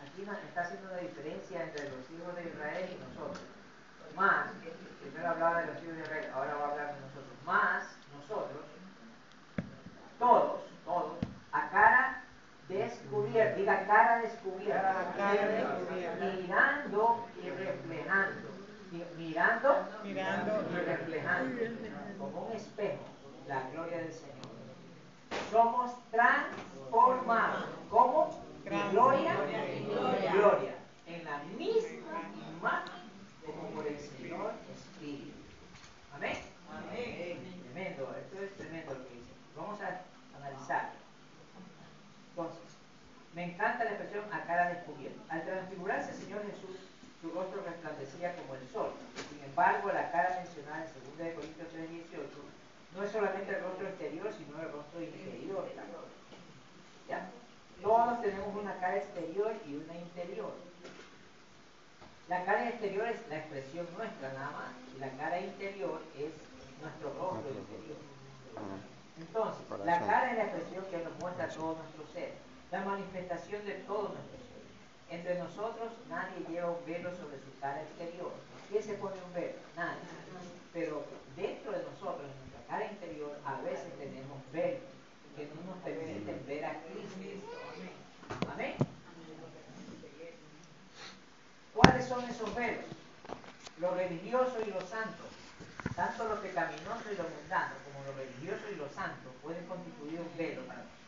aquí está haciendo una diferencia entre los hijos de Israel y nosotros. Más, primero hablaba de los hijos de Israel, ahora va a hablar de nosotros. Más nosotros, todos, a cara descubierta, diga cara descubierta, mirando y reflejando, mirando y reflejando, como un espejo, la gloria del Señor. Somos transformados, ¿cómo? De gloria en gloria, en la misma imagen como por el Señor Espíritu. Amén. Tremendo, esto es tremendo lo que dice. Vamos a analizar. Entonces, me encanta la expresión a cara descubierta. Al transfigurarse el Señor Jesús, su rostro resplandecía como el sol. Sin embargo, la cara mencionada en 2 Corintios 3:18 no es solamente el rostro exterior, sino el rostro interior también. ¿Ya? Todos tenemos una cara exterior y una interior. La cara exterior es la expresión nuestra nada más, y la cara interior es nuestro rostro interior. Entonces, la cara es la expresión que nos muestra todo nuestro ser. la manifestación de todo nuestro ser. Entre nosotros nadie lleva un velo sobre su cara exterior. ¿Quién se pone un velo? Nadie. Pero dentro de nosotros, en nuestra cara interior, a veces tenemos velos que no nos permiten ver a Cristo. Amén. ¿Cuáles son esos velos? Lo religioso y lo santo. Tanto lo pecaminoso y lo mundano como lo religioso y lo santo pueden constituir un velo para nosotros.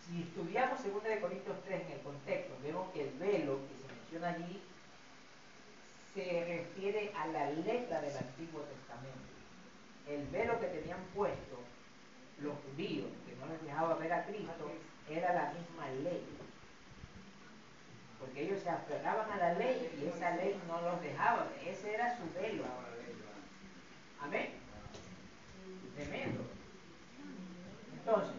Si estudiamos 2 Corintios 3 en el contexto, vemos que el velo que se menciona allí se refiere a la letra del Antiguo Testamento. El velo que tenían puesto los judíos, que no les dejaba ver a Cristo, era la misma ley. Porque ellos se aferraban a la ley y esa ley no los dejaba. Ese era su velo. Amén. Tremendo. Entonces,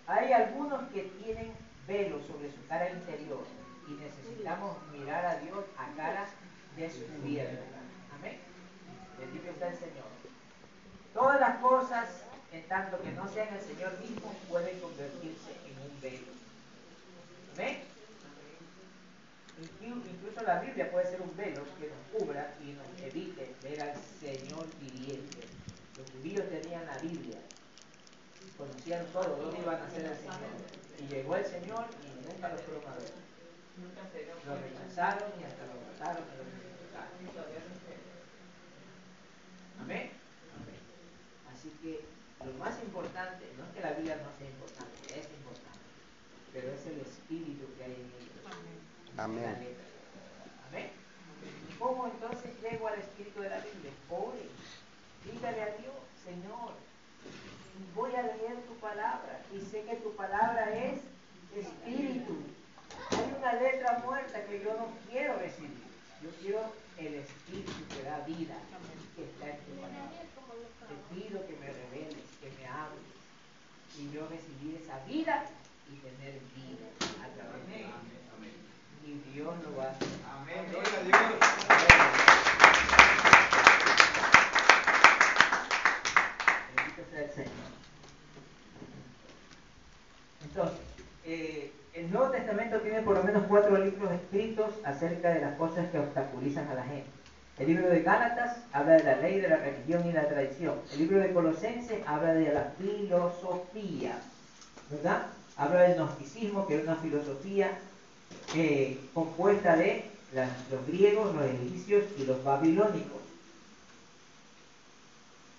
hay algunos que tienen velo sobre su cara interior y necesitamos mirar a Dios a cara descubierta. Amén. Bendito sea el Señor. Todas las cosas, en tanto que no sean el Señor mismo, pueden convertirse en un velo. ¿Amén? Incluso la Biblia puede ser un velo que nos cubra y nos evite ver al Señor viviente. Los judíos tenían la Biblia, conocían todo, dónde iban a ser el Señor. Y llegó el Señor y nunca lo fueron a ver. Lo rechazaron y hasta lo mataron y lo crucificaron. Amén. Así que lo más importante, no es que la Biblia no sea importante, es importante, pero es el espíritu que hay en ellos. Amén. Amén. ¿Cómo entonces llego al espíritu de la Biblia? Ore, dígale a Dios, Señor, voy a leer tu palabra y sé que tu palabra es espíritu. Hay una letra muerta que yo no quiero recibir. Yo quiero el espíritu que da vida, que está en tu palabra. Te pido que me reveles, que me hables y yo recibir esa vida y tener vida a través de ella. Y Dios lo va a hacer. Amén. Gloria a Dios. Bendito sea el Señor. Entonces, el Nuevo Testamento tiene por lo menos 4 libros escritos acerca de las cosas que obstaculizan a la gente. El libro de Gálatas habla de la ley, de la religión y la tradición. El libro de Colosenses habla de la filosofía, ¿verdad? Habla del gnosticismo, que es una filosofía compuesta de los griegos, los egipcios y los babilónicos.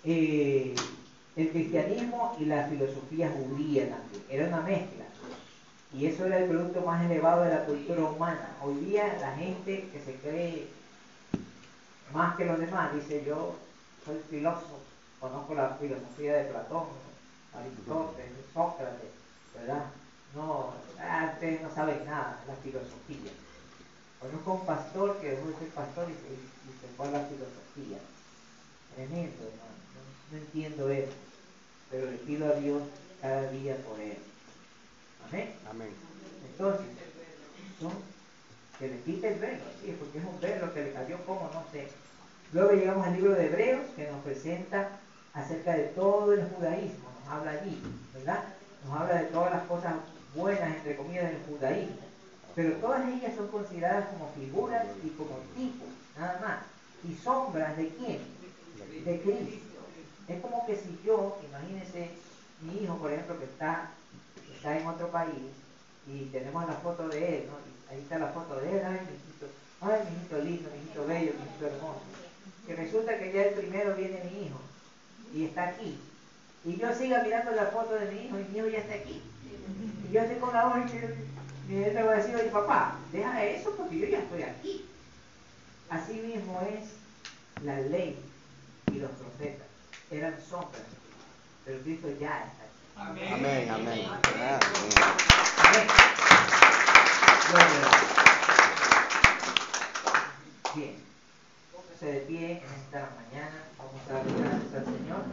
El cristianismo y la filosofía judía también, era una mezcla. Y eso era el producto más elevado de la cultura humana. Hoy día la gente que se cree más que los demás dice: yo soy filósofo, conozco la filosofía de Platón, Aristóteles, Sócrates, ¿verdad? No, ustedes no saben nada de la filosofía. Conozco un pastor que dejó de ser pastor y se fue a la filosofía. Tremendo, hermano. No entiendo eso, pero le pido a Dios cada día por él. Amén. Amén. Entonces, que le quite el velo, sí, porque es un velo que le cayó como no sé. Luego llegamos al libro de Hebreos, que nos presenta acerca de todo el judaísmo, nos habla allí, ¿verdad? Nos habla de todas las cosas buenas, entre comillas, del judaísmo. Pero todas ellas son consideradas como figuras y como tipos, nada más. ¿Y sombras de quién? De Cristo. Es como que si yo, imagínense, mi hijo, por ejemplo, que está en otro país, y tenemos la foto de él, ¿no? Y ahí está la foto de él, ay, mi hijito lindo, mi hijito bello, mi hijito hermoso. Que resulta que ya el primero viene mi hijo, y está aquí. Y yo siga mirando la foto de mi hijo, y mi hijo ya está aquí. Y yo estoy con la hoja y él me va a decir: oye, papá, deja eso porque yo ya estoy aquí. Así mismo es la ley y los profetas. Eran sombras, pero Cristo ya está aquí. Amén. Amén. Amén. Amén. Bien, póngase de pie en esta mañana. Vamos a dar gracias al Señor.